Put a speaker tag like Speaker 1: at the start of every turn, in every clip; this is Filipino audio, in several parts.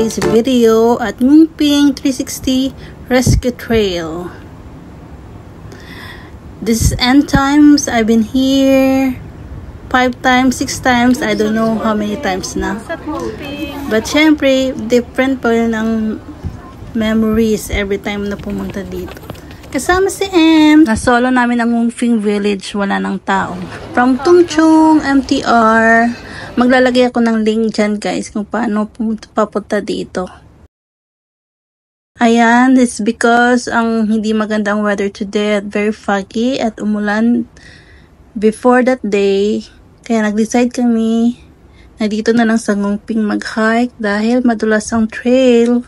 Speaker 1: today's video at Ngungping 360 Rescue Trail. This is end times. I've been here 5 times, 6 times. I don't know how many times na. But syempre, different pa rin ang memories every time na pumunta dito. Kasama si M. Nasolo namin ang Ngungping Village. Wala ng tao. From Tung Chung, MTR. Maglalagay ako ng link dyan guys kung paano papunta dito. Ayan, this is because ang hindi magandang weather today at very foggy at umulan before that day. Kaya nag-decide kami na dito na lang sa Ngungping mag-hike dahil madulas ang trail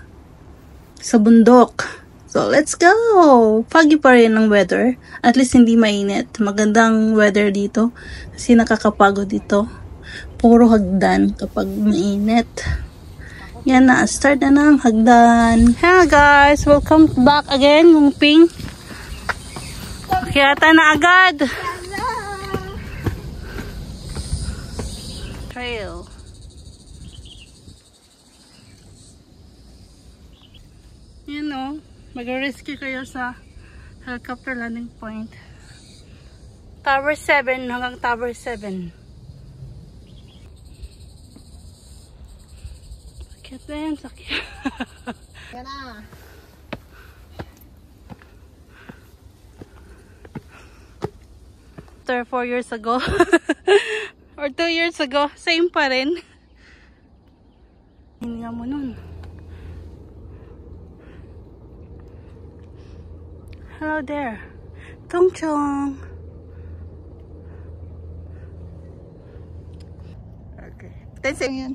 Speaker 1: sa bundok. So, let's go! Foggy pa rin ang weather. At least hindi mainit. Magandang weather dito. Kasi nakakapagod dito. Puro hagdan kapag mainit. Yan na. Start na ng hagdan. Hi guys! Welcome back again, Ngungping. Akyata na agad! Trail. Yan o. Mag-rescue kayo sa helicopter landing point. Tower 7 hanggang Tower 7. Sakit na yan, sakit. Yan na. After 4 years ago. Or 2 years ago. Same pa rin. Hindi nga mo nun. Hello there, Tung Chung.
Speaker 2: Okay. That's it.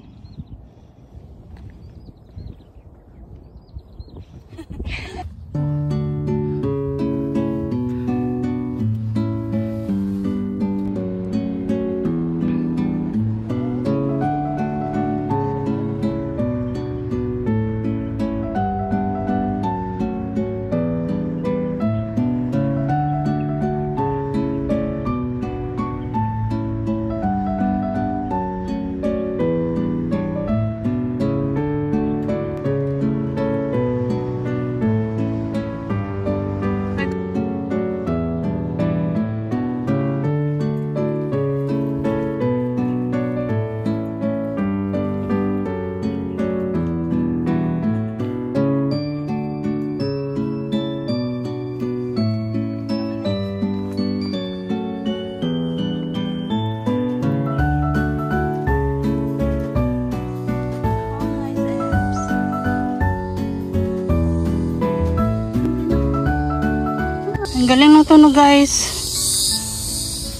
Speaker 1: Ang galing ng tunog guys.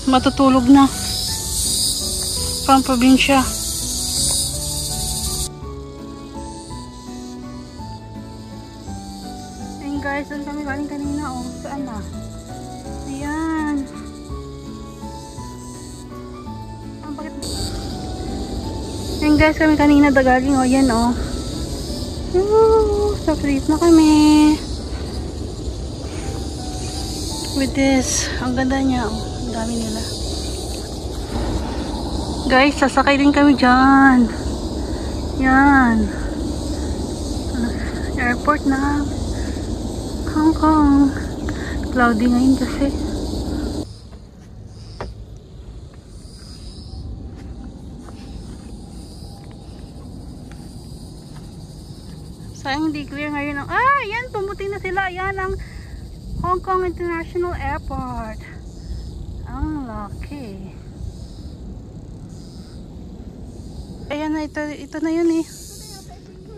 Speaker 1: Matutulog na. From probinsya. Ayun guys, saan kami galing kanina oh. Saan na? Ayan. Bakit? Ayun guys, kami kanina dagaling oh. Ayan oh. Sa place na kami. With this, ang ganda niya oh. Ang dami nila guys, sasakay din kami dyan. Yan airport na Hong Kong. Cloudy ngayon kasi. Sayang hindi clear ngayon ang yan, pumuting na sila. Yan ang Hong Kong International Airport. Ang laki. Ayan na, ito na yun eh.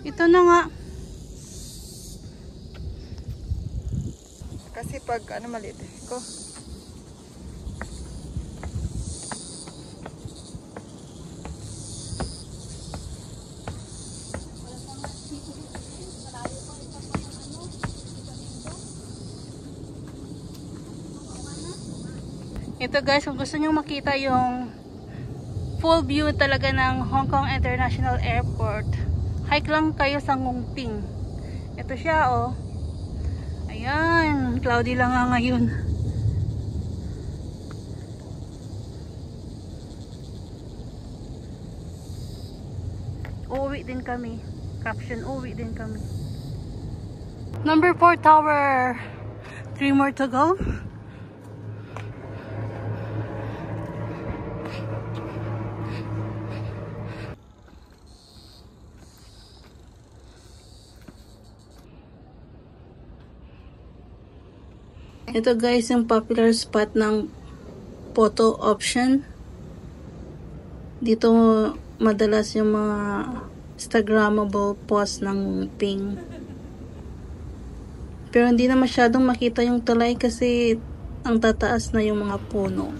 Speaker 1: Ito na nga.
Speaker 2: Kasi pag maliit ko.
Speaker 1: Ito guys, kung gusto nyo makita yung full view talaga ng Hong Kong International Airport, hike lang kayo sa Ngungping. Ito siya oh. Ayan, cloudy lang nga ngayon. Uuwi din kami. Caption, uwi din kami. Number 4 tower. 3 more to go. Ito guys, yung popular spot ng photo option. Dito madalas yung mga Instagrammable post ng ping. Pero hindi na masyadong makita yung tulay kasi ang tataas na yung mga puno.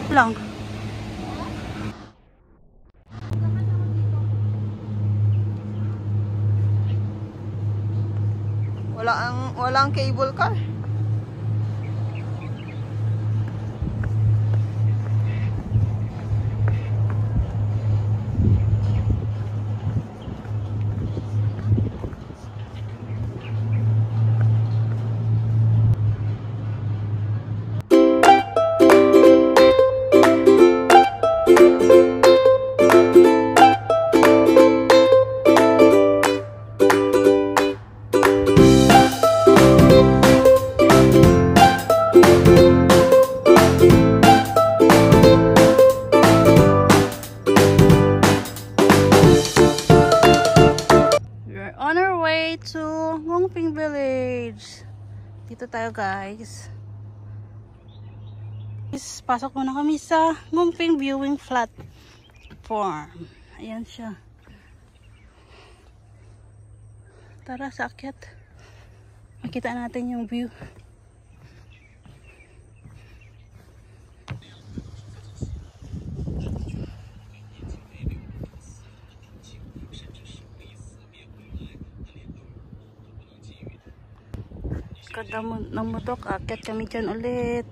Speaker 1: Lang.
Speaker 2: Walang cable car.
Speaker 1: To Ngongping Village. Dito tayo guys. Pasok muna kami sa Ngongping Viewing Platform. Ayan siya. Tara sa akyat. Makita natin yung view. Kada ng mutok, akyat kami dyan ulit.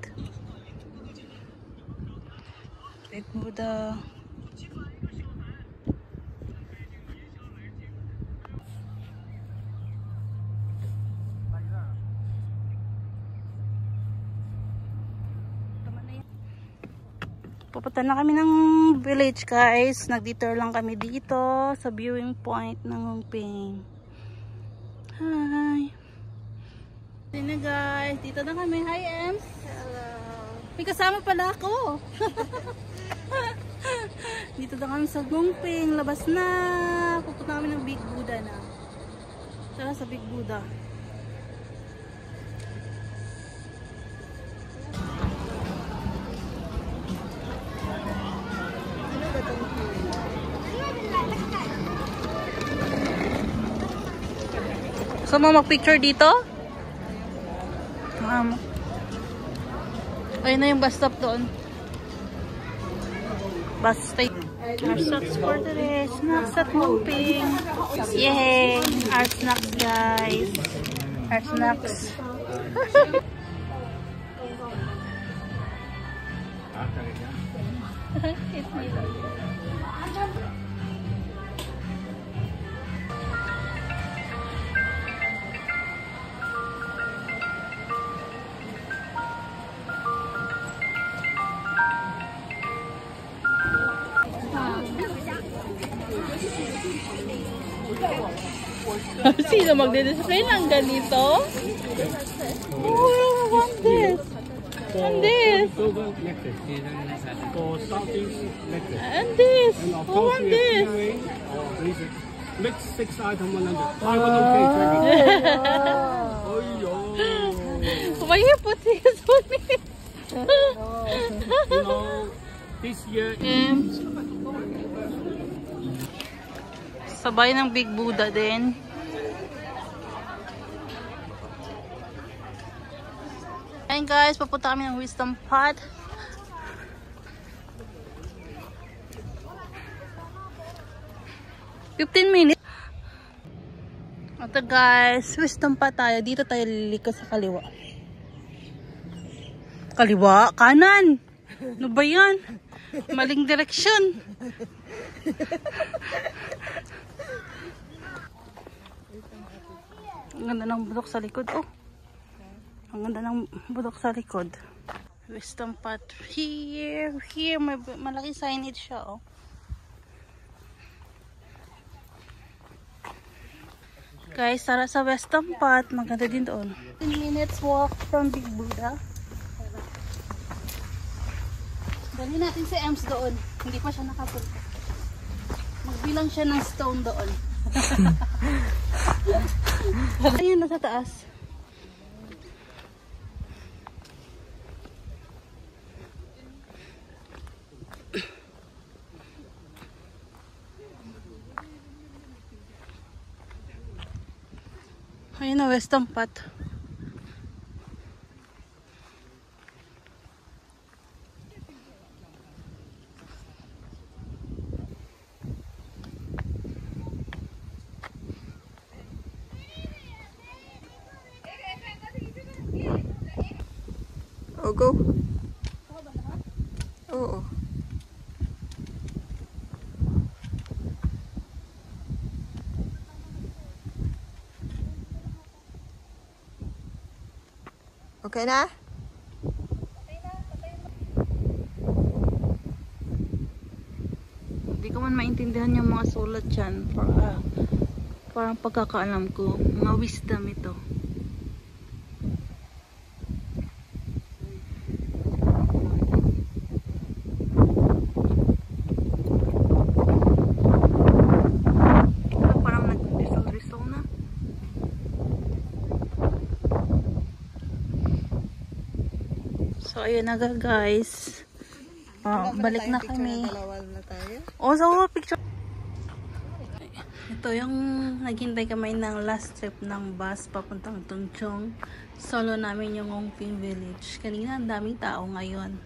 Speaker 1: Big Buddha. Pupunta na kami ng village guys. Nag-detour lang kami dito sa viewing point ng Ngongping. Hi! Sino guys, dito na kami. Hi Ems. Hello. May kasama pala ako. Dito na kami sa Ngongping. Labas na. Pupunta kami ng Big Buddha na. Tara sa Big Buddha. So mo mag-picture dito? Ayun na yung bus stop doon. Bus stop. Our snacks for today. Snacks at Ngongping. Yay! Our snacks guys. Our snacks. It's me. Sino magdi-display ng ganito? Oh, I want this. And this. And this. I want this.
Speaker 3: Mix 6 item 100. Buy one okay,
Speaker 1: Why you put this on me?
Speaker 3: You know, this year
Speaker 1: sabay ng Big Buddha din. Ayun guys, papunta kami ng Wisdom Pot. $15 minutes. Ito guys, Wisdom Pot tayo. Dito tayo liliko sa kaliwa. Kaliwa? Kanan! Ano ba yan? Maling direksyon. Ang ganda ng budok sa likod. Oh. Ang ganda ng budok sa likod. Western Path. Here. May malaki signage siya. Oh. Guys, tara sa Western Path. Maganda din doon. 10 minutes walk from Big Buddha. Dali natin si Ems doon. Hindi pa siya nakapunta. Magbilang siya ng stone doon. Ayun, nasa taas. Ayun na, Western Path.
Speaker 2: Oh, go. Oo. Okay na?
Speaker 1: Hindi ko man maintindihan yung mga sulat dyan. Parang pagkakaalam ko, mga wisdom ito. Parang nag-risaw na. So, ayun na guys. Balik na kami. Oh, so picture. Ito yung naghintay kami ng last trip ng bus papuntang Tungchong. Solo namin yung Ngongping Village. Kanina ang daming tao, ngayon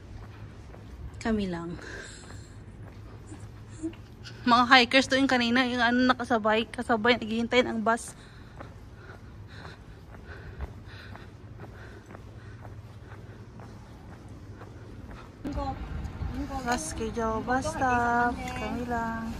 Speaker 1: kami lang. Mga hikers doon kanina, yung ano nakasabay, naghihintay ng bus. Last schedule bus stop. Kami lang.